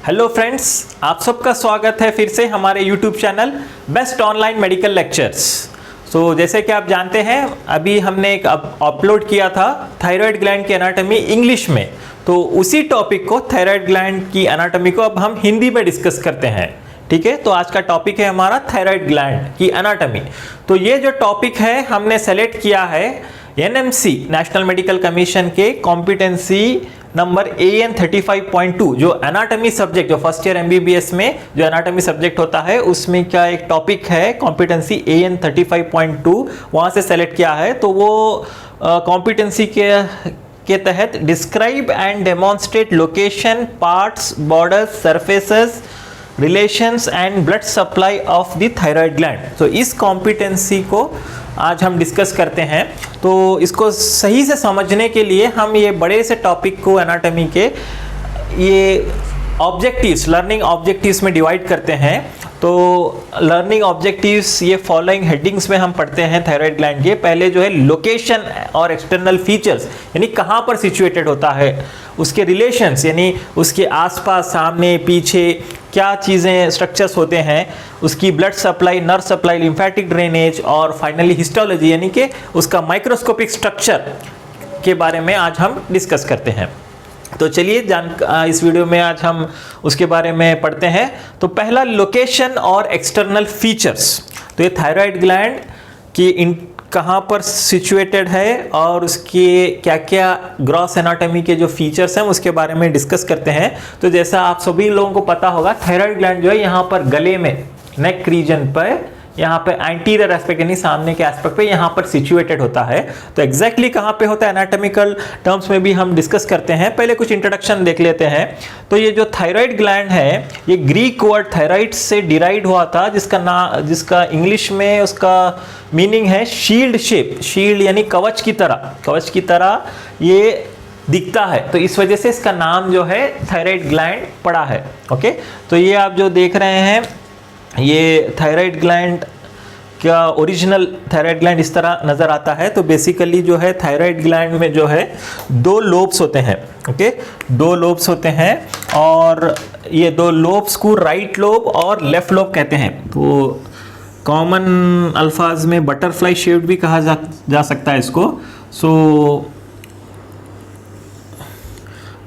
Hello friends, आप सबका स्वागत है फिर से हमारे YouTube channel best online medical lectures. So जैसे कि आप जानते हैं, अभी हमने एक अपलोड किया था थायराइड ग्लैंड की एनाटॉमी इंग्लिश में। तो उसी टॉपिक को, थायराइड ग्लैंड की एनाटॉमी को, अब हम हिंदी में डिस्कस करते हैं। ठीक है, तो आज का टॉपिक है हमारा थायराइड ग्लैंड की एनाटॉमी। तो ये जो टॉपिक है हमने सेलेक्ट किया है एनएमसी नेशनल मेडिकल कमीशन के कॉम्पिटेंसी नंबर AN 35.2 जो एनाटॉमी सब्जेक्ट, जो फर्स्ट ईयर MBBS में जो एनाटॉमी सब्जेक्ट होता है उसमें क्या एक टॉपिक है कॉम्पिटेंसी AN 35.2, वहाँ से सेलेक्ट किया है। तो वो कॉम्पिटेंसी के तहत describe and demonstrate location, parts, borders, surfaces, relations and blood supply of the thyroid gland. तो इस कॉम्पिटेंसी को आज हम डिस्कस करते हैं। तो इसको सही से समझने के लिए हम ये बड़े से टॉपिक को एनाटॉमी के ये ऑब्जेक्टिव्स, लर्निंग ऑब्जेक्टिव्स में डिवाइड करते हैं। तो लर्निंग ऑब्जेक्टिव्स ये फॉलोइंग हेडिंग्स में हम पढ़ते हैं थायराइड ग्लैंड के। पहले जो है लोकेशन और एक्सटर्नल फीचर्स, यानी कहाँ पर सिचुएटेड होता है, उसके रिलेशंस यानी उसके आसपास, सामने, पीछे क्या चीज़ें, स्ट्रक्चर्स होते हैं, उसकी blood supply, nerve supply, lymphatic drainage, और फाइनली हिस्टोलॉजी यानी कि उसका माइक्रोस्कोपिक स्ट्रक्चर के बारे में आज हम डिस्कस करते हैं। तो चलिए इस वीडियो में आज हम उसके बारे में पढ़ते हैं। तो पहला, लोकेशन और एक्सटर्नल फीचर्स। तो ये थायराइड ग्लैंड की कहाँ पर सिचुएटेड है और उसके क्या क्या ग्रॉस एनाटॉमी के जो फीचर्स हैं उसके बारे में डिस्कस करते हैं। तो जैसा आप सभी लोगों को पता होगा, थायराइड ग्लैंड जो है यहाँ पर गले में, नेक रीजन पर, यहाँ पे एंटीरियर एस्पेक्ट यानी सामने के एस्पेक्ट पे यहाँ पर सिचुएटेड होता है। तो एग्जैक्टली कहाँ पे होता है एनाटॉमिकल टर्म्स में भी हम डिस्कस करते हैं। पहले कुछ इंट्रोडक्शन देख लेते हैं। तो ये जो थायराइड ग्लैंड है ये ग्रीक वर्ड थायराइड से डिराइव हुआ था, जिसका इंग्लिश में उसका मीनिंग है शील्ड शेप। शील्ड यानी कवच की तरह ये दिखता है, तो इस वजह से इसका नाम जो है थायराइड ग्लैंड पड़ा है। ओके, तो ये आप जो देख रहे हैं ये थायराइड ग्लैंड का ओरिजिनल थायराइड ग्लैंड इस तरह नज़र आता है। तो बेसिकली जो है थायराइड ग्लैंड में जो है दो लोब्स होते हैं। ओके, दो लोब्स होते हैं और ये दो लोब्स को राइट लोब और लेफ्ट लोब कहते हैं। तो कॉमन अल्फाज में बटरफ्लाई शेप्ड भी कहा जा सकता है इसको। सो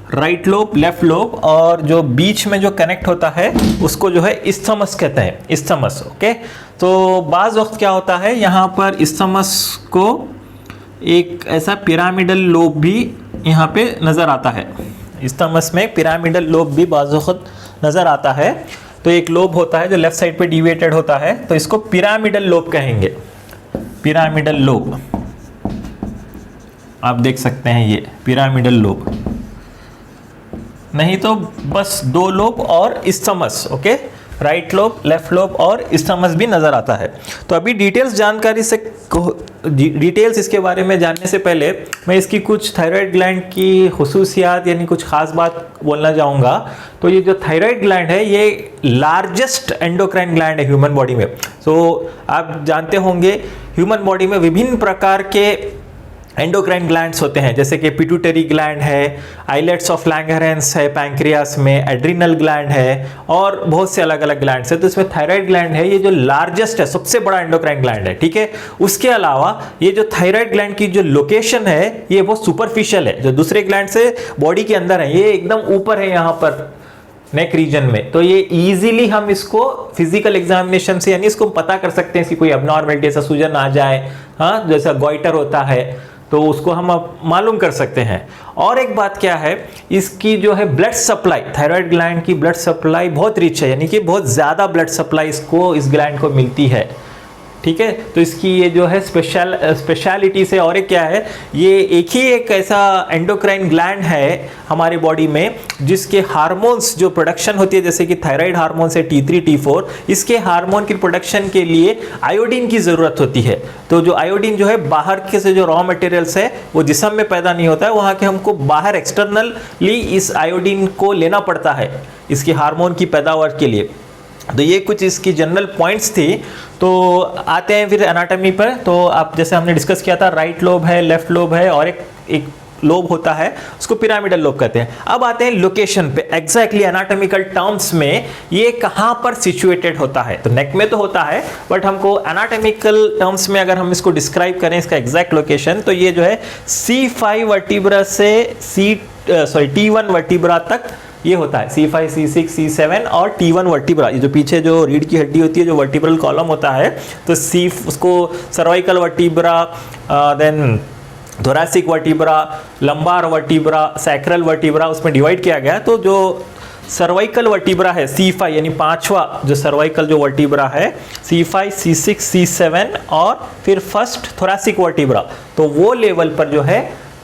राइट लोब, लेफ्ट लोब, और जो बीच में जो कनेक्ट होता है उसको जो है इस्थमस कहते हैं, इस्थमस। ओके, तो बाज़ वक्त क्या होता है यहाँ पर इस्थमस को एक ऐसा पिरामिडल लोब भी यहाँ पे नज़र आता है। इस्थमस में पिरामिडल लोब भी बाज़ वक्त नज़र आता है। तो एक लोब होता है जो लेफ्ट साइड पे डिविएटेड होता है, तो इसको पिरामिडल लोब कहेंगे, पिरामिडल लोब। आप देख सकते हैं ये पिरामिडल लोब, नहीं तो बस दो लोब और isthmus. Okay, right lobe, left lobe और इस्थमस भी नज़र आता है। तो अभी डिटेल्स इसके बारे में जानने से पहले मैं इसकी कुछ थायराइड ग्लैंड की खुसूसियात यानी कुछ खास बात बोलना चाहूँगा। तो ये जो थायराइड ग्लैंड है ये लार्जेस्ट एंडोक्राइन ग्लैंड है ह्यूमन बॉडी में। तो आप जानते होंगे ह्यूमन बॉडी में विभिन्न प्रकार के एंडोक्राइन ग्लैंड्स होते हैं, जैसे कि पिट्यूटरी ग्लैंड है, आइलेट्स ऑफ लैंगरहैंस है पैंक्रियास में, एड्रिनल ग्लैंड है और बहुत से अलग अलग ग्लैंड्स है। तो इसमें थायराइड ग्लैंड है ये जो लार्जेस्ट है, सबसे बड़ा एंडोक्राइन ग्लैंड है। ठीक है, उसके अलावा ये जो थायराइड ग्लैंड की जो लोकेशन है ये बहुत सुपरफिशियल है, जो दूसरे ग्लैंड से बॉडी के अंदर है, ये एकदम ऊपर है यहाँ पर नेक रीजन में। तो ये इजीली हम इसको फिजिकल एग्जामिनेशन से यानी इसको पता कर सकते हैं कि कोई अबनॉर्मलिटी, जैसा सूजन आ जाए, हाँ, जैसा गॉइटर होता है तो उसको हम अब मालूम कर सकते हैं। और एक बात क्या है, इसकी जो है ब्लड सप्लाई, थायराइड ग्लैंड की ब्लड सप्लाई बहुत रिच है, यानी कि बहुत ज़्यादा ब्लड सप्लाई इस ग्लैंड को मिलती है। ठीक है, तो इसकी ये जो है स्पेशलिटी से, और एक क्या है, ये एक ऐसा एंडोक्राइन ग्लैंड है हमारी बॉडी में जिसके हार्मोन्स जो प्रोडक्शन होती है, जैसे कि थायराइड हार्मोन्स है T3, T4, इसके हार्मोन की प्रोडक्शन के लिए आयोडीन की ज़रूरत होती है। तो जो आयोडीन जो है बाहर के से जो रॉ मटेरियल्स है वो जिस्म में पैदा नहीं होता है, वहाँ के हमको बाहर एक्सटर्नली इस आयोडीन को लेना पड़ता है इसकी हार्मोन की पैदावार के लिए। तो ये कुछ इसकी जनरल पॉइंट्स थी। तो आते हैं फिर एनाटॉमी पर। तो आप जैसे हमने डिस्कस किया था, राइट लोब है, लेफ्ट लोब है और एक लोब होता है उसको पिरामिडल लोब कहते हैं। अब आते हैं लोकेशन पे, एग्जैक्टली एनाटॉमिकल टर्म्स में ये कहाँ पर सिचुएटेड होता है। तो नेक में तो होता है, बट हमको एनाटॉमिकल टर्म्स में अगर हम इसको डिस्क्राइब करें इसका एग्जैक्ट लोकेशन, तो ये जो है C5 वर्टिब्रा से T1 वर्टिब्रा तक ये होता है। C5, C6, C7 और T1 वर्टिब्रा, ये जो पीछे जो रीढ़ की हड्डी होती है, जो वर्टिब्रल कॉलम होता है, तो उसको cervical vertebra, then thoracic vertebra, lumbar vertebra, sacral vertebra, उसमें डिवाइड किया गया। तो जो सर्वाइकल वर्टिब्रा है C5 यानी पांचवा जो सर्वाइकल जो वर्टिब्रा है C5, C6, C7 और फिर फर्स्ट थोरैसिक वर्टिब्रा, तो वो लेवल पर जो है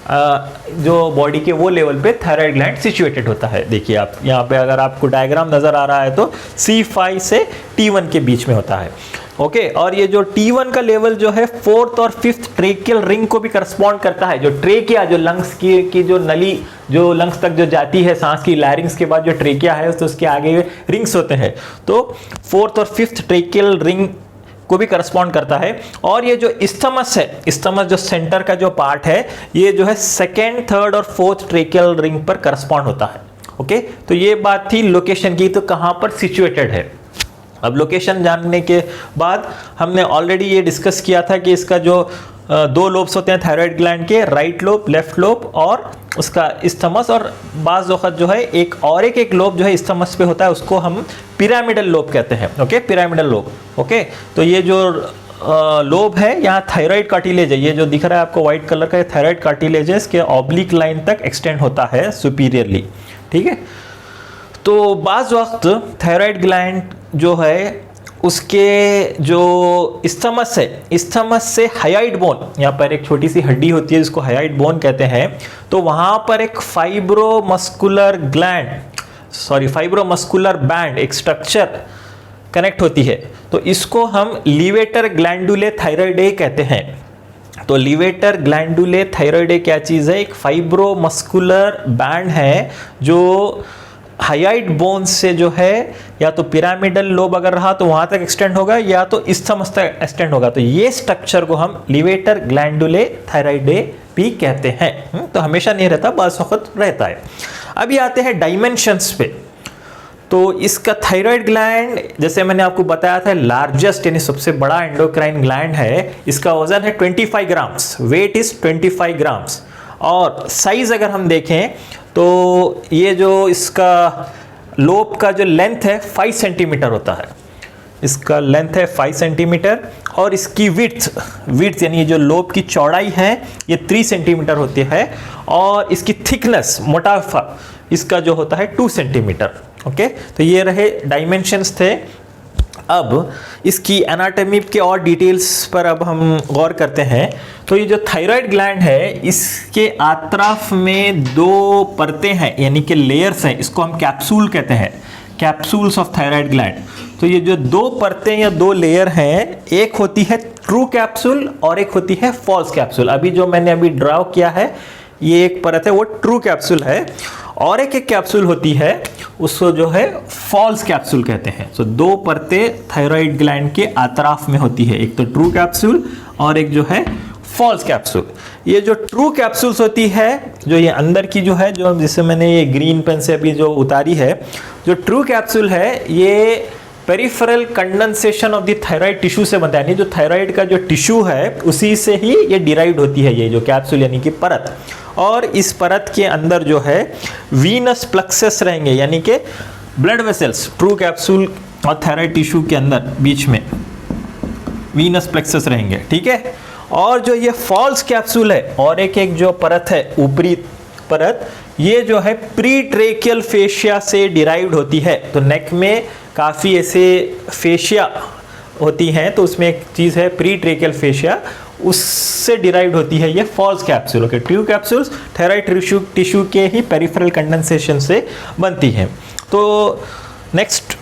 जो बॉडी के वो लेवल पे थायराइड ग्लैंड सिचुएटेड होता है। देखिए आप यहाँ पे अगर आपको डायग्राम नज़र आ रहा है तो C5 से T1 के बीच में होता है। ओके, और ये जो T1 का लेवल जो है 4th और 5th ट्रेकियल रिंग को भी करस्पॉन्ड करता है। जो ट्रेकिया, जो लंग्स की जो नली जो लंग्स तक जो जाती है सांस की, लैरिंग्स के बाद जो ट्रेकिया है तो उसके आगे रिंग्स होते हैं, तो 4th और 5th ट्रेकियल रिंग को भी करस्पॉन्ड करता है। और ये जो इस्थमस है, इस्थमस जो सेंटर का जो पार्ट है, ये जो है 2nd, 3rd और 4th ट्रेकियल रिंग पर करस्पॉन्ड होता है। ओके, तो ये बात थी लोकेशन की, तो कहाँ पर सिचुएटेड है। अब लोकेशन जानने के बाद हमने ऑलरेडी ये डिस्कस किया था कि इसका जो दो लोब्स होते हैं थायराइड ग्लैंड के, राइट लोब, लेफ्ट लोब और उसका इस्थमस, और बाज़ वक़्त जो है एक लोब जो है इस्थमस पे होता है उसको हम पिरामिडल लोब कहते हैं। Okay, pyramidal lobe. ओके, तो ये जो लोब है, यहाँ थायराइड कार्टिलेज है, ये जो दिख रहा है आपको व्हाइट कलर का थायराइड कार्टिलेज है, इसके ऑब्लिक लाइन तक एक्सटेंड होता है सुपीरियरली। ठीक है, तो बाज़ वक्त थायराइड ग्लैंड जो है उसके जो इस्थमस है, इस्थमस से हायोइड बोन, यहाँ पर एक छोटी सी हड्डी होती है जिसको हायोइड बोन कहते हैं, तो वहाँ पर एक फाइब्रोमस्कुलर बैंड, एक स्ट्रक्चर कनेक्ट होती है, तो इसको हम लीवेटर ग्लैंडुले थायराइडे कहते हैं। तो लीवेटर ग्लैंडुले थायराइडे क्या चीज़ है? एक फाइब्रोमस्कुलर बैंड है जो हायोइड बोन से जो है या तो पिरामिडल लोब अगर रहा तो वहां तक एक्सटेंड होगा या तो इस्थमस तक एक्सटेंड होगा। तो ये स्ट्रक्चर को हम लीवेटर ग्लैंडुले थायराइडे भी कहते हैं। तो हमेशा नहीं रहता, बाज़ वक़्त रहता है। अभी आते हैं डायमेंशंस पे। तो इसका थायराइड ग्लैंड, जैसे मैंने आपको बताया था, लार्जेस्ट यानी सबसे बड़ा एंडोक्राइन ग्लैंड है। इसका वजन है 25 ग्राम्स, वेट इज 25 ग्राम्स। और साइज अगर हम देखें तो ये जो इसका लोब का जो लेंथ है 5 सेंटीमीटर होता है। इसका लेंथ है 5 सेंटीमीटर और इसकी विड्थ यानी जो लोब की चौड़ाई है ये 3 सेंटीमीटर होती है और इसकी थिकनेस, मोटापा इसका जो होता है 2 सेंटीमीटर। ओके, तो ये रहे डायमेंशंस थे। अब इसकी एनाटॉमी के और डिटेल्स पर अब हम गौर करते हैं। तो ये जो थायराइड ग्लैंड है इसके आतराफ में 2 परतें हैं यानी कि लेयर्स हैं, इसको हम कैप्सूल कहते हैं, कैप्सूल्स ऑफ थायराइड ग्लैंड। तो ये जो 2 परतें या 2 लेयर हैं, एक होती है ट्रू कैप्सूल और एक होती है फॉल्स कैप्सूल। अभी जो मैंने अभी ड्रॉ किया है ये एक परत है, वो ट्रू कैप्सूल है, और एक कैप्सूल होती है उसको जो है फॉल्स कैप्सूल कहते हैं। तो 2 परतें थायराइड ग्लैंड के आतराफ में होती है, एक तो ट्रू कैप्सूल और एक जो है फॉल्स कैप्सूल। ये जो ट्रू कैप्सूल्स होती है, जो ये अंदर की जो है, जो जिसे मैंने ये ग्रीन पेन से अभी जो उतारी है, जो ट्रू कैप्सूल है ये peripheral condensation of the thyroid tissue से बनता है। यानी जो थायराइड का जो टिश्यू है उसी से ही ये डिराइव्ड होती है, ये जो कैप्सूल यानी कि परत। और इस परत के अंदर जो है वीनस प्लक्सस रहेंगे, यानी कि ब्लड वेसल्स, ट्रू कैप्सूल और थायराइड टिश्यू के अंदर बीच में वीनस प्लक्सस रहेंगे। ठीक है, और जो ये फॉल्स कैप्सूल है और एक जो परत है ऊपरी परत, ये जो है प्री ट्रेकियल फेशिया से डिराइव्ड होती है। तो नेक में काफ़ी ऐसे फेशिया होती हैं, तो उसमें एक चीज़ है प्री ट्रेकियल फेशिया, उससे डिराइव्ड होती है ये false capsule. Okay, true capsules thyroid tissue के ही पेरिफेरल कंडेंसेशन से बनती हैं। तो नेक्स्ट,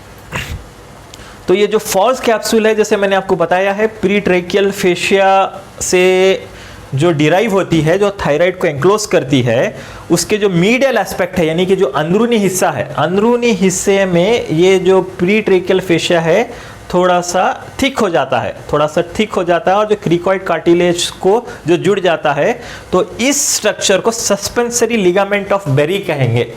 तो ये जो फॉल्स कैप्सूल है, जैसे मैंने आपको बताया है, प्री ट्रेकियल फेशिया से जो डिराइव होती है, जो थायराइड को एंक्लोज करती है, उसके जो मीडियल एस्पेक्ट है यानी कि जो अंदरूनी हिस्सा है, अंदरूनी हिस्से में ये जो प्री ट्रेकियल फेशिया है थोड़ा सा थिक हो जाता है, और जो क्रिकॉइड कार्टिलेज को जो जुड़ जाता है, तो इस स्ट्रक्चर को सस्पेंसरी लिगामेंट ऑफ बेरी कहेंगे।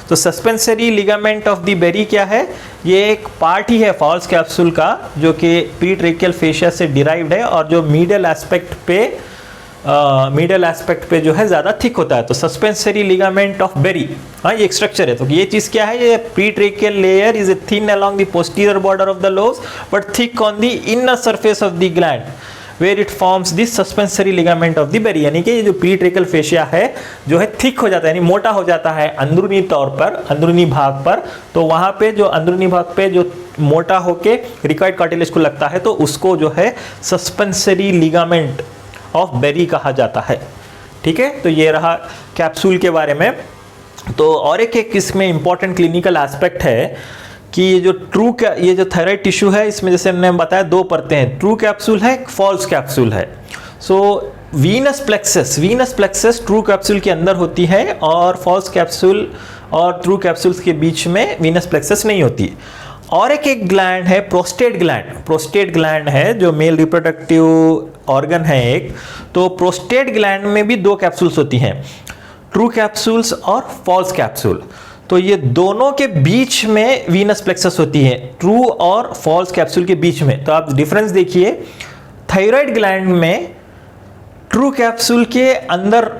तो suspensory ligament of the Berry क्या है? ये एक पार्ट ही है फॉल्स कैप्सूल का जो कि प्रीट्रेकियल फेशिया से डिराइव्ड है और जो मीडियल एस्पेक्ट पे जो है ज़्यादा थिक होता है। तो सस्पेंसरी लिगामेंट ऑफ बेरी, हाँ ये एक स्ट्रक्चर है। तो ये चीज़ क्या है? ये pretracheal layer is thin along the posterior border of the lobes but thick on the inner surface of the gland where it forms this suspensory ligament of the berry. यानी कि ये जो प्रीट्रेकियल फेशिया है जो है थिक हो जाता है, यानी मोटा हो जाता है अंदरूनी तौर पर, अंदरूनी भाग पर। तो वहाँ पे जो अंदरूनी भाग पे जो मोटा होके क्रिकॉइड कार्टिलेज को लगता है तो उसको जो है सस्पेंसरी लिगामेंट ऑफ बेरी कहा जाता है। ठीक है, तो ये रहा कैप्सूल के बारे में। तो और एक इसमें इंपॉर्टेंट क्लिनिकल एस्पेक्ट है कि ये जो थायराइड टिश्यू है इसमें जैसे हमने बताया दो परतें हैं, ट्रू कैप्सूल है, फॉल्स कैप्सूल है। सो वीनस प्लेक्सस ट्रू कैप्सूल के अंदर होती है और फॉल्स कैप्सूल और ट्रू कैप्सूल्स के बीच में वीनस प्लेक्सस नहीं होती। और एक ग्लैंड है प्रोस्टेट ग्लैंड है जो मेल रिप्रोडक्टिव ऑर्गन है एक। तो प्रोस्टेट ग्लैंड में भी दो कैप्सूल्स होती हैं, ट्रू कैप्सूल्स और फॉल्स कैप्सूल। तो ये दोनों के बीच में वीनस प्लेक्सस होती है, ट्रू और फॉल्स कैप्सूल के बीच में। तो आप डिफरेंस देखिए, थायराइड ग्लैंड में ट्रू कैप्सूल के अंदर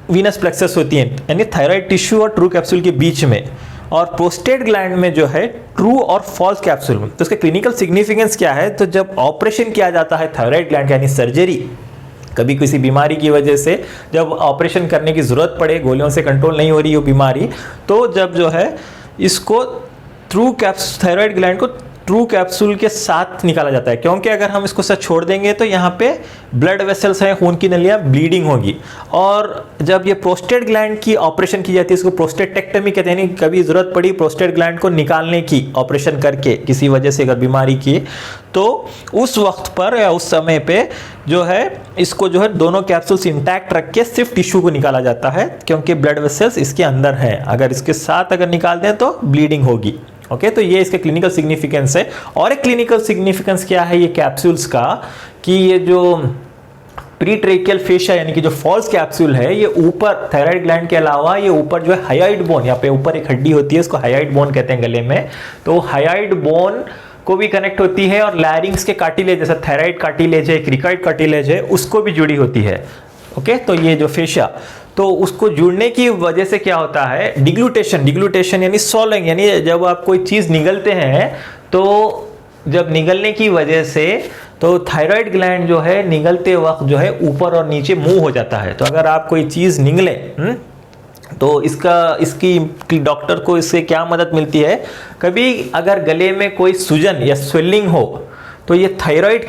वीनस प्लेक्सस होती है, यानी थायराइड टिश्यू और ट्रू कैप्सूल के बीच में, और प्रोस्टेट ग्लैंड में जो है ट्रू और फॉल्स कैप्सूल में। तो इसका क्लिनिकल सिग्निफिकेंस क्या है? तो जब ऑपरेशन किया जाता है थायराइड ग्लैंड यानी सर्जरी, कभी किसी बीमारी की वजह से जब ऑपरेशन करने की ज़रूरत पड़े, गोलियों से कंट्रोल नहीं हो रही वो बीमारी, तो जब जो है इसको थायराइड ग्लैंड को ट्रू कैप्सूल के साथ निकाला जाता है, क्योंकि अगर हम इसको साथ छोड़ देंगे तो यहाँ पे ब्लड वेसल्स हैं, खून की नलियाँ, ब्लीडिंग होगी। और जब ये प्रोस्टेट ग्लैंड की ऑपरेशन की जाती है, इसको प्रोस्टेटेक्टमी कहते हैं, कभी ज़रूरत पड़ी प्रोस्टेट ग्लैंड को निकालने की ऑपरेशन करके किसी वजह से अगर बीमारी की, तो उस वक्त पर या उस समय पे जो है इसको जो है दोनों कैप्सूल्स इंटैक्ट रख के सिर्फ टिश्यू को निकाला जाता है, क्योंकि ब्लड वेसल्स इसके अंदर हैं। अगर इसके साथ अगर निकाल दें तो ब्लीडिंग होगी। ओके, तो ये इसका क्लिनिकल सिग्निफिकेंस है। और एक क्लिनिकल सिग्निफिकेंस क्या है ये कैप्सूल्स का, कि ये जो प्रीट्रेकियल फेशिया यानी कि जो फॉल्स कैप्सूल है, ये ऊपर थायराइड ग्लैंड के अलावा ये ऊपर जो है हायोइड बोन, यहाँ पे ऊपर एक हड्डी होती है, इसको हायोइड बोन कहते हैं गले में, तो हायोइड बोन को भी कनेक्ट होती है, और लैरिंग्स के कार्टिलेज जैसा थायराइड कार्टिलेज है, क्रिकॉइड कार्टिलेज है, उसको भी जुड़ी होती है। ओके, तो ये जो फेशिया, तो उसको जुड़ने की वजह से क्या होता है, डिग्लूटेशन यानी सॉलिंग, यानी जब आप कोई चीज़ निगलते हैं तो जब निगलने की वजह से तो थायराइड ग्लैंड जो है निगलते वक्त जो है ऊपर और नीचे मूव हो जाता है। तो अगर आप कोई चीज़ निगले तो इसकी डॉक्टर को इससे क्या मदद मिलती है, कभी अगर गले में कोई सूजन या स्वेलिंग हो तो ये थायराइड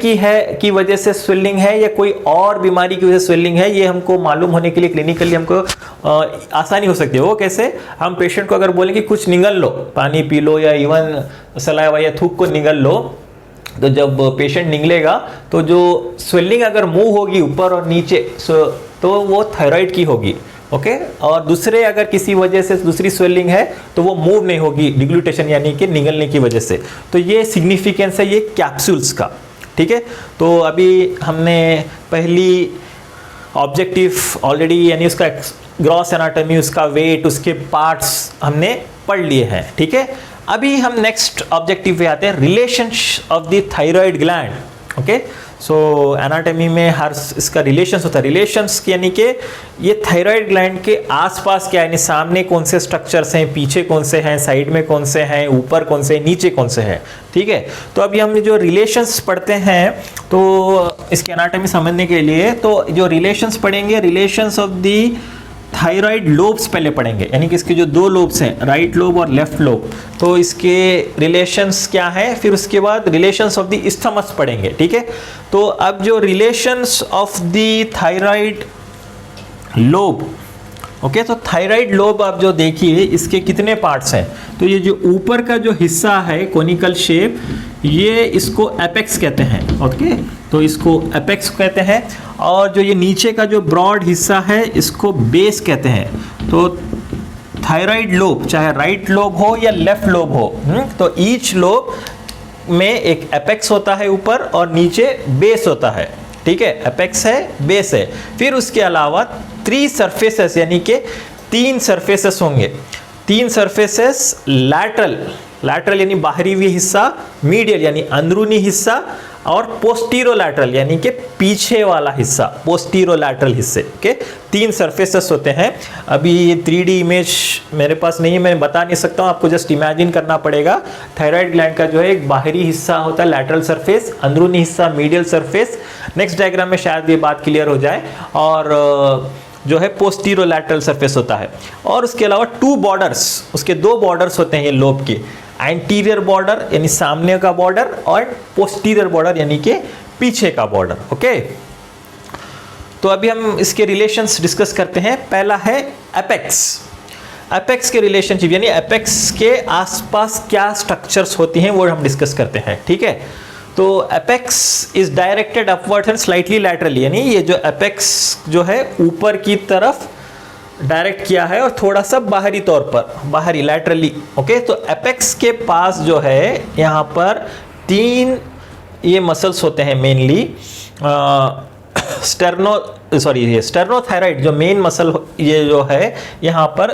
की वजह से स्वेलिंग है या कोई और बीमारी की वजह से स्वेलिंग है, ये हमको मालूम होने के लिए क्लिनिकली हमको आसानी हो सकती है। वो कैसे? हम पेशेंट को अगर बोलें कि कुछ निगल लो, पानी पी लो या इवन सलाइवा या थूक को निगल लो, तो जब पेशेंट निगलेगा तो जो स्वेलिंग अगर मूव होगी ऊपर और नीचे तो वो थायराइड की होगी। ओके, और दूसरे अगर किसी वजह से दूसरी स्वेलिंग है तो वो मूव नहीं होगी, डिग्लूटेशन यानी कि निगलने की वजह से। तो ये सिग्निफिकेंस है ये कैप्सूल्स का। ठीक है, तो अभी हमने पहली ऑब्जेक्टिव ऑलरेडी यानी उसका ग्रॉस एनाटॉमी, उसका वेट, उसके पार्ट्स हमने पढ़ लिए हैं। ठीक है, अभी हम नेक्स्ट ऑब्जेक्टिव पे आते हैं, relations of the thyroid gland. Okay, so anatomy में हर इसका रिलेशंस होता है। रिलेशंस यानी कि ये थायराइड ग्लैंड के आसपास क्या है, यानी सामने कौन से स्ट्रक्चर्स हैं, पीछे कौन से हैं, साइड में कौन से हैं, ऊपर कौन से, नीचे कौन से हैं। ठीक है, तो अभी हम जो रिलेशंस पढ़ते हैं तो इसकी एनाटॉमी समझने के लिए तो जो रिलेशंस पढ़ेंगे, relations of the thyroid lobes पहले पढ़ेंगे, यानी कि इसके जो दो लोब्स हैं, राइट लोब और लेफ्ट लोब, तो इसके रिलेशंस क्या है, फिर उसके बाद रिलेशंस ऑफ द इस्थमस पढ़ेंगे। ठीक है, तो अब जो relations of the thyroid lobe, okay, तो थायराइड लोब आप जो देखिए इसके कितने पार्ट्स हैं, तो ये जो ऊपर का जो हिस्सा है कोनिकल शेप, ये इसको एपेक्स कहते हैं। ओके, तो इसको एपेक्स कहते हैं, और जो ये नीचे का जो ब्रॉड हिस्सा है इसको बेस कहते हैं। तो थायराइड लोब चाहे राइट लोब हो या लेफ्ट लोब हो, तो ईच लोब में एक एपेक्स होता है ऊपर और नीचे बेस होता है, ठीक है, एपेक्स है, बेस है। फिर उसके अलावा 3 सरफेसेस यानी कि 3 सरफेसेस होंगे, 3 सरफेसेस लैटरल यानी बाहरी भी हिस्सा, मीडियल यानी अंदरूनी हिस्सा और पोस्टीरोलैटरल यानी कि पीछे वाला हिस्सा, पोस्टीरोलैटरल हिस्से के 3 सरफेसेस होते हैं। अभी ये 3D इमेज मेरे पास नहीं है, मैं बता नहीं सकता हूँ, आपको जस्ट इमेजिन करना पड़ेगा। थायराइड ग्लैंड का जो है एक बाहरी हिस्सा होता है लैटरल सरफेस, अंदरूनी हिस्सा मीडियल सरफेस। नेक्स्ट डायग्राम में शायद ये बात क्लियर हो जाए। और जो है पोस्टीरोलैटरल सरफेस होता है। और उसके अलावा 2 बॉर्डर्स, उसके 2 बॉर्डर्स होते हैं ये लोब के, एंटीरियर बॉर्डर यानी सामने का बॉर्डर और पोस्टीरियर बॉर्डर यानी कि पीछे का बॉर्डर। ओके, तो अभी हम इसके रिलेशंस डिस्कस करते हैं। पहला है एपेक्स। एपेक्स के रिलेशनशिप यानी एपेक्स के आसपास क्या स्ट्रक्चर्स होती हैं वो हम डिस्कस करते हैं, ठीक है। तो apex is directed upwards and slightly laterally, यानी ये जो एपेक्स जो है ऊपर की तरफ डायरेक्ट किया है और थोड़ा सा बाहरी तौर पर, बाहरी लैटरली। ओके, तो एपेक्स के पास जो है यहाँ पर 3 ये मसल्स होते हैं मेनली। स्टेर्नोथायराइड जो मेन मसल ये जो है यहाँ पर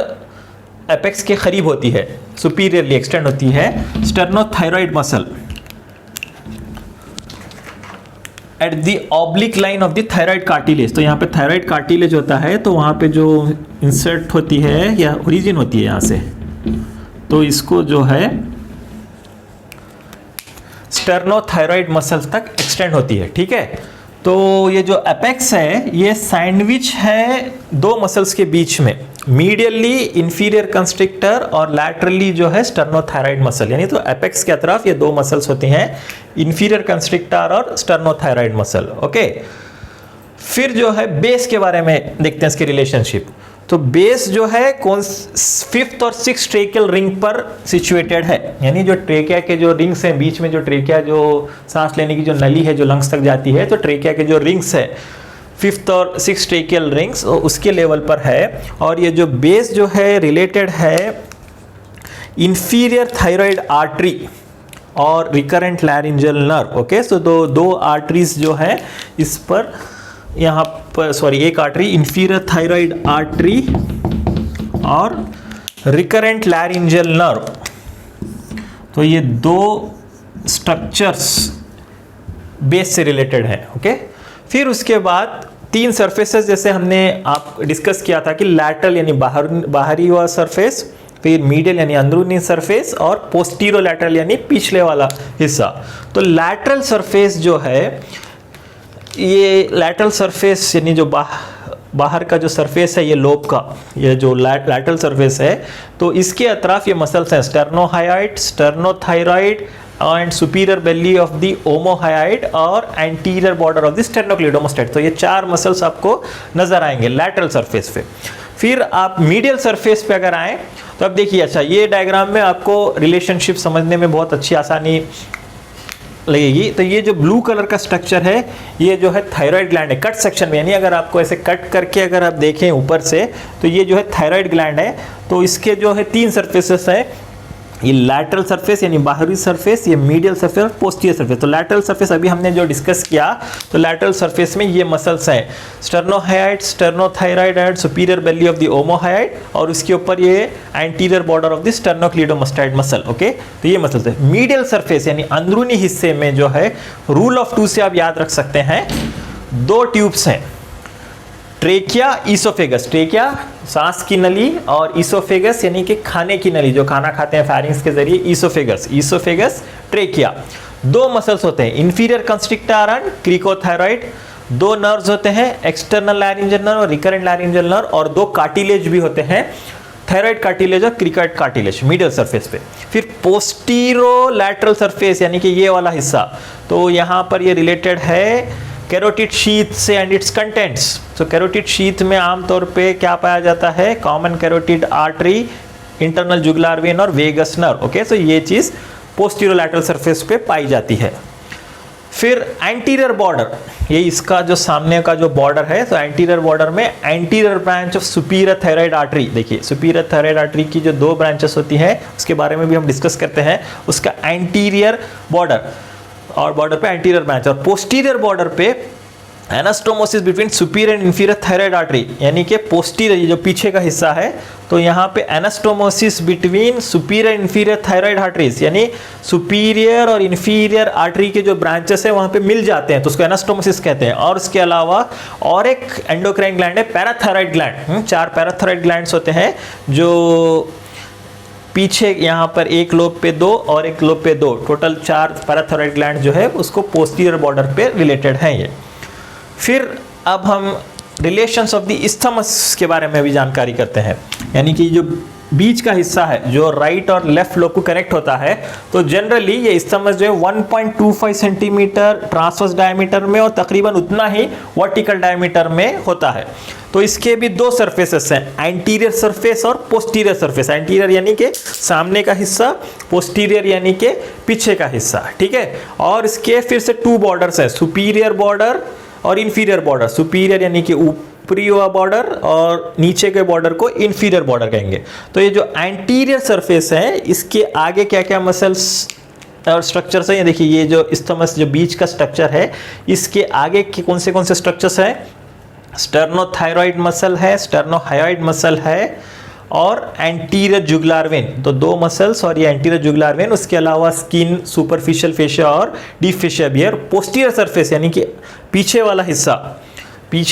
एपेक्स के करीब होती है, सुपीरियरली एक्सटेंड होती है sternothyroid muscle at the oblique line of the thyroid cartilage. तो यहाँ पे थायराइड कार्टिलेज होता है, तो वहाँ पे जो इंसर्ट होती है या ओरिजिन होती है यहाँ से, तो इसको जो है स्टेर्नोथायराइड मसल्स तक एक्सटेंड होती है, ठीक है। तो ये जो एपेक्स है ये सैंडविच है 2 मसल्स के बीच में, मीडियली इंफीरियर कंस्ट्रिक्टर और लैटरली जो है स्टेर्नोथायराइड मसल। यानी तो एपेक्स के तरफ ये 2 मसल्स होती हैं, इंफीरियर कंस्ट्रिक्टर और स्टेर्नोथायराइड मसल। ओके, फिर जो है बेस के बारे में देखते हैं इसके रिलेशनशिप। तो बेस जो है कौन 5th और 6th ट्रेकियल रिंग पर सिचुएटेड है, यानी जो ट्रेकिया के जो रिंग्स हैं बीच में, जो ट्रेकिया जो सांस लेने की जो नली है जो लंग्स तक जाती है, तो ट्रेकिया के जो रिंग्स है 5th और 6th ट्रेकियल रिंग्स उसके लेवल पर है। और ये जो बेस जो है रिलेटेड है इंफीरियर थायराइड आर्टरी और रिकरेंट लैरिंजियल नर्व। ओके, सो 2 आर्टरीज जो है इस पर, यहाँ पर एक आर्टरी इंफीरियर थायराइड आर्टरी और रिकरेंट लैरिंजियल नर्व, तो ये 2 स्ट्रक्चर्स बेस से रिलेटेड है। ओके, फिर उसके बाद 3 सरफेसेस जैसे हमने आप डिस्कस किया था कि लैटरल यानी बाहरी वाला सरफेस, फिर मीडियल यानी अंदरूनी सरफेस और पोस्टीरोलैटरल यानी पिछले वाला हिस्सा। तो लैटरल सरफेस जो है, ये लैटरल सरफेस यानी जो बाहर का जो सरफेस है ये लोब का, ये जो लैटरल सरफेस है, तो इसके अतराफ ये मसल्स हैं sternohyoid, sternothyroid and superior belly of the omohyoid और anterior border of the sternocleidomastoid. तो ये 4 मसल्स आपको नजर आएंगे लैटरल सरफेस पे। फिर आप मीडियल सरफेस पे अगर आए तो अब देखिए, अच्छा ये डायग्राम में आपको रिलेशनशिप समझने में बहुत अच्छी आसानी लगेगी। तो ये जो ब्लू कलर का स्ट्रक्चर है ये जो है थायराइड ग्लैंड है कट सेक्शन में, यानी अगर आपको ऐसे कट करके अगर आप देखें ऊपर से तो ये जो है थायराइड ग्लैंड है। तो इसके जो है 3 सरफेसेस है, ये लैटरल सरफेस यानी बाहरी सरफेस, ये मीडियल सरफेस और पोस्टीरियर सरफेस। तो लैटरल सरफेस अभी हमने जो डिस्कस किया, तो लैटरल सरफेस में ये मसल्स हैं sternohyoid, sternothyroid and superior belly of the omohyoid, और उसके ऊपर ये anterior border of the sternocleidomastoid muscle. Okay, तो ये मसल्स है। मीडियल सरफेस यानी अंदरूनी हिस्से में जो है रूल ऑफ 2 से आप याद रख सकते हैं, 2 ट्यूब्स हैं, ट्रेकिया, ईसोफेगस। ट्रेकिया सांस की नली और ईसोफेगस यानी कि खाने की नली, जो खाना खाते हैं फैरिंग्स के जरिए, ईसोफेगस ट्रेकिया। 2 मसल्स होते हैं, इंफीरियर कंस्ट्रिक्टर एंड क्रिकोथायराइड। 2 नर्व्स होते हैं, एक्सटर्नल लैरिंजियल नर्व और रिकरेंट लैरिंजियल नर्व, और 2 कार्टिलेज भी होते हैं, थायराइड कार्टिलेज और क्रिकोइड कार्टिलेज मीडियल सरफेस पे। फिर पोस्टीरोलैटरल सरफेस यानी कि ये वाला हिस्सा, तो यहाँ पर ये रिलेटेड है कैरोटिड शीथ से एंड इट्स कंटेंट्स। तो कैरोटिड शीथ में आमतौर पे क्या पाया जाता है, common carotid artery, internal jugular vein और वेगस नर्व। ओके, सो ये चीज़ पोस्टीरोलैटरल सरफेस पे पाई जाती है। फिर एंटीरियर बॉर्डर, ये इसका जो सामने का जो बॉर्डर है, तो एंटीरियर बॉर्डर में anterior branch of superior thyroid artery, देखिए सुपीरियर थायराइड आर्टरी की जो 2 ब्रांचेस होती हैं उसके बारे में भी हम डिस्कस करते हैं, उसका एंटीरियर बॉर्डर और बॉर्डर पे एंटीरियर ब्रांच, और पोस्टीरियर बॉर्डर पे anastomosis between superior and inferior thyroid artery, यानी कि पोस्टीरियर जो पीछे का हिस्सा है, तो यहाँ पे anastomosis between superior and inferior thyroid arteries, यानी सुपीरियर और इंफीरियर आर्टरी के जो ब्रांचेस है वहाँ पे मिल जाते हैं, तो उसको एनास्टोमोसिस कहते हैं। और उसके अलावा और एक एंडोक्राइन ग्लैंड है पैराथायराइड ग्लैंड, 4 पैराथायराइड ग्लैंड्स होते हैं जो पीछे यहाँ पर एक लोब पे 2 और एक लोब पे 2, टोटल 4 पैराथायराइड ग्लैंड जो है उसको पोस्टीरियर बॉर्डर पे रिलेटेड हैं ये। फिर अब हम रिलेशंस ऑफ द इस्थमस के बारे में भी जानकारी करते हैं, यानी कि जो बीच का हिस्सा है जो राइट और लेफ्ट लोब को कनेक्ट होता है, तो जनरली ये इस्थमस जो है 1.25 सेंटीमीटर ट्रांसवर्स डायमीटर में और तकरीबन उतना ही वर्टिकल डायमीटर में होता है। तो इसके भी 2 सरफेसेस हैं, एंटीरियर सरफेस और पोस्टीरियर सरफेस। एंटीरियर यानी कि सामने का हिस्सा, पोस्टीरियर यानी कि पीछे का हिस्सा, ठीक है। और इसके फिर से 2 बॉर्डर्स हैं, सुपीरियर बॉर्डर और इंफीरियर बॉर्डर। सुपीरियर यानी कि ऊपरी हुआ बॉर्डर और नीचे के बॉर्डर को इंफीरियर बॉर्डर कहेंगे। तो ये जो एंटीरियर सरफेस है इसके आगे क्या क्या मसल्स और स्ट्रक्चर्स हैं, ये देखिए, ये जो इस्थमस जो बीच का स्ट्रक्चर है इसके आगे के कौन से स्ट्रक्चर्स हैं, स्टर्नोथायरॉइड मसल है, स्टर्नोहायोइड मसल है और एंटीरियर जुगुलार वेन, तो 2 मसल्स और ये एंटीरियर जुगुलार वेन। उसके अलावा स्किन, सुपरफिशियल फेशिया और डीप फेशिया भी है। पोस्टीरियर सरफेस यानी कि पीछे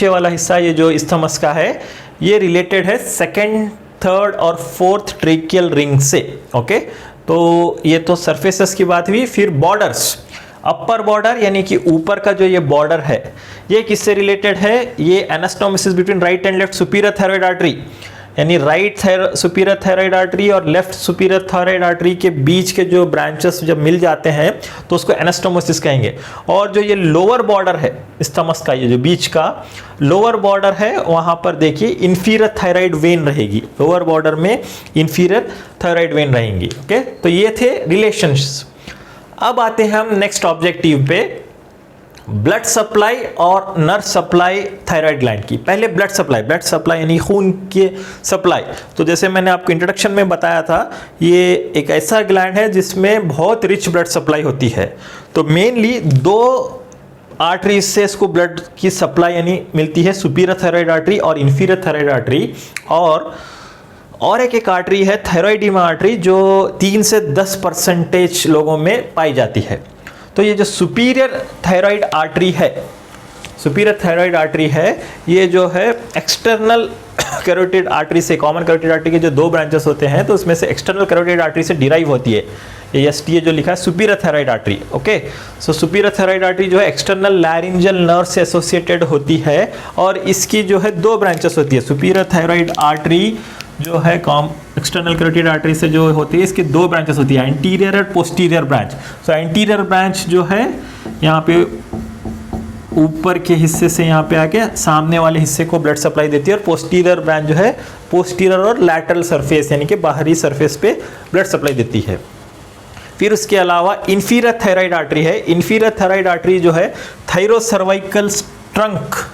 वाला हिस्सा ये जो इस्थमस का है ये रिलेटेड है 2nd, 3rd और 4th ट्रेकियल रिंग से। ओके, तो ये तो सरफेसेस की बात हुई। फिर बॉर्डर्स, अपर बॉर्डर यानी कि ऊपर का जो ये बॉर्डर है ये किससे रिलेटेड है, ये anastomosis between right and left superior thyroid artery, यानी राइट सुपीरियर थायराइड आर्टरी और लेफ्ट सुपीरियर थायराइड आर्टरी के बीच के जो ब्रांचेस जब मिल जाते हैं तो उसको एनास्टोमोसिस कहेंगे। और जो ये लोअर बॉर्डर है इस्थमस का, ये जो बीच का लोअर बॉर्डर है वहाँ पर देखिए इंफीरियर थायराइड वेन रहेगी, लोअर बॉर्डर में इंफीरियर थायराइड वेन रहेंगी। ओके, तो ये थे रिलेशंस। अब आते हैं हम नेक्स्ट ऑब्जेक्टिव पे, ब्लड सप्लाई और नर्व सप्लाई थायराइड ग्लैंड की। पहले ब्लड सप्लाई यानी खून के सप्लाई। तो जैसे मैंने आपको इंट्रोडक्शन में बताया था, ये एक ऐसा ग्लैंड है जिसमें बहुत रिच ब्लड सप्लाई होती है। तो मेनली 2 आर्टरीज से इसको ब्लड की सप्लाई यानी मिलती है, सुपीरियर थायराइड आर्टरी और इंफीरियर थायराइड आर्टरी। और एक आर्टरी है थायराइडिमा आर्टरी जो 3 से 10% लोगों में पाई जाती है। तो ये जो सुपीरियर थायराइड आर्टरी है ये जो है एक्सटर्नल कैरोटिड आर्टरी से, कॉमन कैरोटिड आर्टरी के जो 2 ब्रांचेस होते हैं तो उसमें से एक्सटर्नल कैरोटिड आर्टरी से डिराइव होती है। ये एसटीए जो लिखा है सुपीरियर थायराइड आर्टरी। ओके, सो सुपीरियर थायराइड आर्टरी जो है एक्सटर्नल लैरिंजियल नर्व से एसोसिएटेड होती है और इसकी जो है 2 ब्रांचेस होती है। सुपीरियर थायराइड आर्टरी जो है एक्सटर्नल कैरोटिड आर्टरी से जो होती है इसकी 2 ब्रांचेस होती है, एंटीरियर और पोस्टीरियर ब्रांच। सो एंटीरियर ब्रांच जो है यहाँ पे ऊपर के हिस्से से यहाँ पे आके सामने वाले हिस्से को ब्लड सप्लाई देती है, और पोस्टीरियर ब्रांच जो है पोस्टीरियर और लैटरल सरफेस यानी कि बाहरी सरफेस पे ब्लड सप्लाई देती है। फिर उसके अलावा इंफीरियर थायराइड आर्टरी है। इंफीरियर थायराइड आर्टरी जो है थायरोसर्वाइकल ट्रंक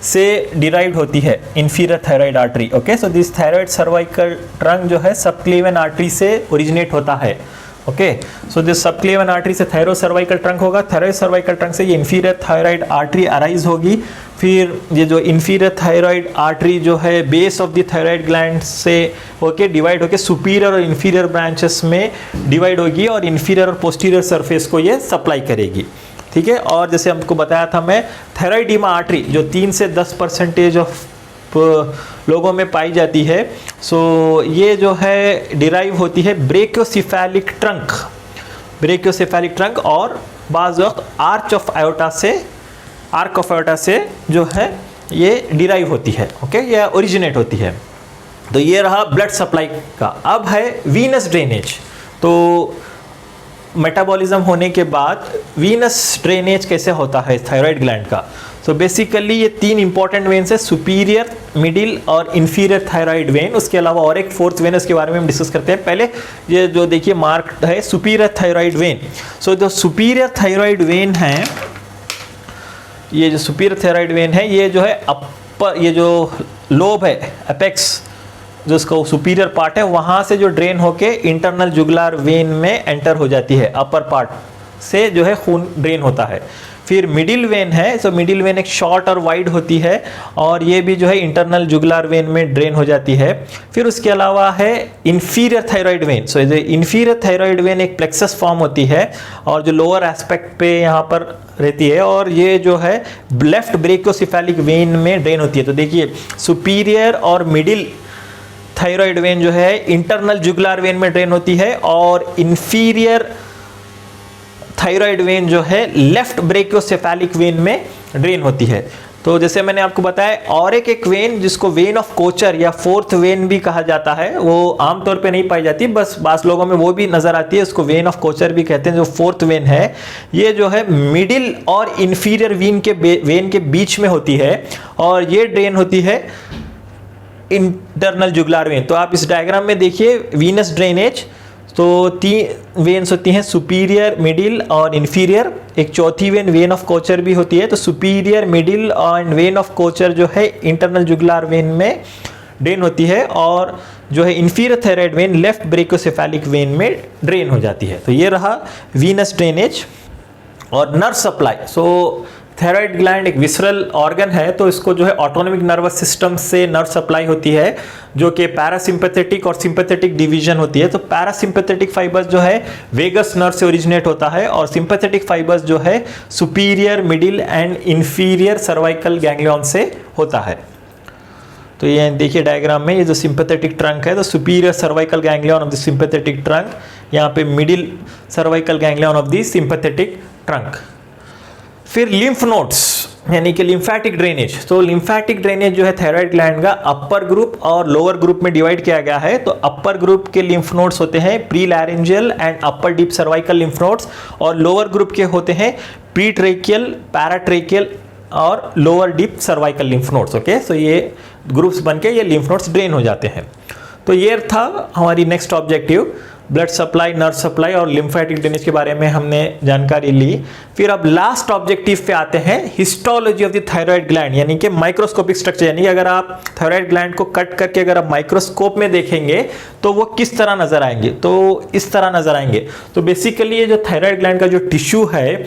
से डिराइव्ड होती है, inferior thyroid artery. Okay, so this thyroid cervical trunk जो है सबक्लेवियन आर्टरी से ओरिजिनेट होता है। Okay, so this subclavian artery से थायरोसर्वाइकल ट्रंक होगा, थायरोसर्वाइकल ट्रंक से ये इंफीरियर थायराइड आर्टरी अराइज होगी। फिर ये जो इंफीरियर थायराइड आर्टरी जो है base of the thyroid gland से होके डिवाइड होके सुपीरियर और इंफीरियर ब्रांचेस में डिवाइड होगी और इंफीरियर और पोस्टीरियर सरफेस को ये सप्लाई करेगी। ठीक है, और जैसे हमको बताया था मैं, थायराइडिमा आर्टरी जो 3 से 10% ऑफ लोगों में पाई जाती है, सो ये जो है डिराइव होती है ब्रेकियोसेफेलिक ट्रंक और बाज़ वक्त आर्क ऑफ आयोटा से जो है ये डिराइव होती है। ओके, ये ओरिजिनेट होती है। तो ये रहा ब्लड सप्लाई का। अब है वीनस ड्रेनेज। तो मेटाबॉलिज्म होने के बाद वीनस ड्रेनेज कैसे होता है थायराइड ग्लैंड का, सो बेसिकली ये 3 इंपॉर्टेंट वेन्स है, सुपीरियर, मिडिल और इंफीरियर थायराइड वेन। उसके अलावा और एक 4th वेन, उसके बारे में हम डिस्कस करते हैं। पहले ये जो देखिए मार्क है सुपीरियर थायराइड वेन। सो जो सुपीरियर थायराइड वेन है, ये जो सुपीरियर थायराइड वेन है, ये जो है अपर, ये जो लोब है एपेक्स, जो उसका सुपीरियर पार्ट है, वहाँ से जो ड्रेन होके इंटरनल जुगुलार वेन में एंटर हो जाती है, अपर पार्ट से जो है खून ड्रेन होता है। फिर मिडिल वेन है, सो मिडिल वेन एक शॉर्ट और वाइड होती है और ये भी जो है इंटरनल जुगुलार वेन में ड्रेन हो जाती है। फिर उसके अलावा है इन्फीरियर थायराइड वेन। सो जो इन्फीरियर थायराइड वेन एक प्लेक्सस फॉर्म होती है और जो लोअर एस्पेक्ट पे यहाँ पर रहती है और ये जो है लेफ्ट ब्रेकियोसेफेलिक वेन में ड्रेन होती है। तो देखिए सुपीरियर और मिडिल थायराइड वेन जो है इंटरनल जुगुलार वेन में ड्रेन होती है और इंफीरियर थायराइड वेन जो है लेफ्ट ब्रेकियोसेफेलिक वेन में ड्रेन होती है। तो जैसे मैंने आपको बताया, और एक वेन जिसको वेन ऑफ कोचर या 4th वेन भी कहा जाता है, वो आमतौर पे नहीं पाई जाती, बस बास लोगों में वो भी नजर आती है, उसको वेन ऑफ कोचर भी कहते हैं, जो 4th वेन है। ये जो है मिडिल और इंफीरियर वेन के बीच में होती है और ये ड्रेन होती है इंटरनल जुगुलार वेन। तो आप इस डायग्राम में देखिए वीनस ड्रेनेज, तो 3 वेन्स होती हैं, सुपीरियर, मिडिल और इंफीरियर। एक चौथी वेन ऑफ कोचर भी होती है। तो सुपीरियर, मिडिल और वेन ऑफ कोचर जो है इंटरनल जुगुलार वेन में ड्रेन होती है और जो है inferior thyroid when left brachiocephalic when में ड्रेन हो जाती है। तो ये रहा वीनस ड्रेनेज। और नर्व सप्लाई, सो थायराइड ग्लैंड एक विसरल ऑर्गन है, तो इसको जो है ऑटोनॉमिक नर्वस सिस्टम से नर्व सप्लाई होती है, जो कि पैरासिम्पैथेटिक और सिंपैथेटिक डिवीजन होती है। तो पैरासिम्पैथेटिक फाइबर्स जो है वेगस नर्व से ओरिजिनेट होता है और सिंपैथेटिक फाइबर्स जो है superior, middle and inferior cervical ganglion से होता है। तो ये देखिए डायग्राम में, ये जो सिंपैथेटिक ट्रंक है, तो superior cervical ganglion of the sympathetic trunk, यहाँ पे middle cervical ganglion of the sympathetic trunk. फिर लिम्फ नोड्स यानी कि लिम्फेटिक ड्रेनेज। तो लिम्फेटिक ड्रेनेज जो है थायराइड ग्लैंड का अपर ग्रुप और लोअर ग्रुप में डिवाइड किया गया है। तो अपर ग्रुप के लिम्फ नोड्स होते हैं pre laryngeal and upper deep cervical lymph nodes और लोअर ग्रुप के होते हैं प्री ट्रेकियल, पैराट्रेकियल और lower deep cervical lymph nodes. Okay, so ये ग्रुप्स बनके ये लिम्फ नोड्स ड्रेन हो जाते हैं। तो ये था हमारी next objective, blood supply, nerve supply और लिम्फेटिक ड्रेनेज के बारे में हमने जानकारी ली। फिर अब लास्ट ऑब्जेक्टिव पे आते हैं, histology of the thyroid gland, यानी कि माइक्रोस्कोपिक स्ट्रक्चर। यानी कि अगर आप थायराइड ग्लैंड को कट करके अगर आप माइक्रोस्कोप में देखेंगे तो वो किस तरह नजर आएंगे, तो इस तरह नजर आएंगे। तो बेसिकली ये जो थायराइड ग्लैंड का जो टिश्यू है,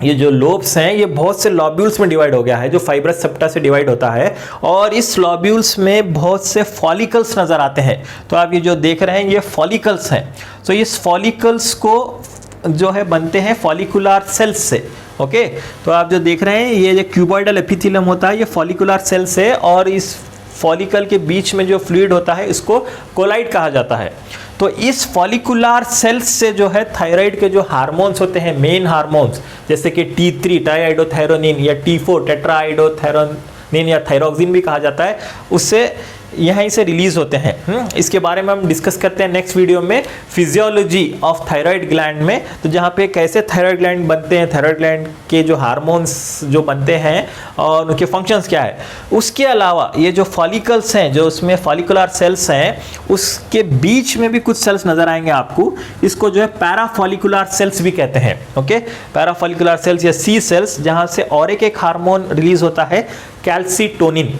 ये जो लोब्स हैं, ये बहुत से लॉब्यूल्स में डिवाइड हो गया है, जो फाइब्रस सेप्टा से डिवाइड होता है और इस लॉब्यूल्स में बहुत से फॉलिकल्स नजर आते हैं। तो आप ये जो देख रहे हैं ये फॉलिकल्स हैं। तो इस फॉलिकल्स को जो है बनते हैं फॉलिकुलर सेल्स से। ओके, तो आप जो देख रहे हैं ये जो क्यूबॉइडल एपिथेलियम होता है, ये फॉलिकुलर सेल्स है और इस फॉलिकल के बीच में जो फ्लूइड होता है इसको कोलाइड कहा जाता है। तो इस फॉलिकुलर सेल्स से जो है थायराइड के जो हार्मोन्स होते हैं, मेन हार्मोन्स, जैसे कि T3 ट्राइआइडोथायरोनिन या T4 टेट्राआइडोथायरोनिन या थायरोक्सिन भी कहा जाता है, उससे यहीं से रिलीज होते हैं। इसके बारे में हम डिस्कस करते हैं नेक्स्ट वीडियो में, फिजियोलॉजी ऑफ थायराइड ग्लैंड में, तो जहाँ पे कैसे थायराइड ग्लैंड बनते हैं, थायराइड ग्लैंड के जो हार्मोन्स जो बनते हैं और उनके फंक्शंस क्या है। उसके अलावा ये जो फॉलिकल्स हैं, जो उसमें फॉलिकुलर सेल्स हैं, उसके बीच में भी कुछ सेल्स नजर आएंगे आपको, इसको जो है पैराफॉलिकुलर सेल्स भी कहते हैं। ओके, पैराफॉलिकुलर सेल्स या सी सेल्स, जहाँ से और एक हार्मोन रिलीज होता है कैल्सिटोनिन।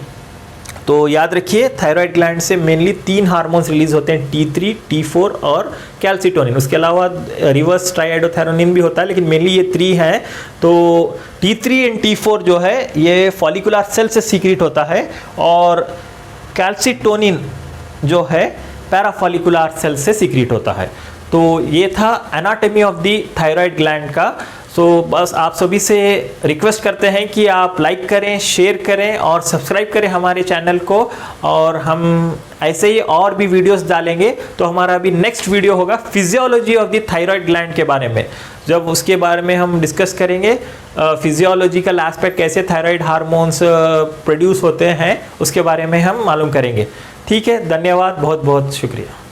तो याद रखिए थायराइड ग्लैंड से मेनली 3 हार्मोन्स रिलीज होते हैं, T3, T4 और कैल्सिटोनिन। उसके अलावा रिवर्स ट्राइआइडोथायरोनिन भी होता है, लेकिन मेनली ये 3 हैं। तो T3 एंड T4 जो है ये फॉलिकुलर सेल से सीक्रेट होता है और कैल्सिटोनिन जो है पैराफॉलिकुलर सेल से सीक्रेट होता है। तो ये था anatomy of the thyroid gland का। तो बस आप सभी से रिक्वेस्ट करते हैं कि आप लाइक करें, शेयर करें और सब्सक्राइब करें हमारे चैनल को, और हम ऐसे ही और भी वीडियोस डालेंगे। तो हमारा अभी नेक्स्ट वीडियो होगा physiology of the thyroid gland के बारे में, जब उसके बारे में हम डिस्कस करेंगे फिजियोलॉजिकल एस्पेक्ट, कैसे थायराइड हार्मोन्स प्रोड्यूस होते हैं उसके बारे में हम मालूम करेंगे। ठीक है, धन्यवाद, बहुत बहुत शुक्रिया।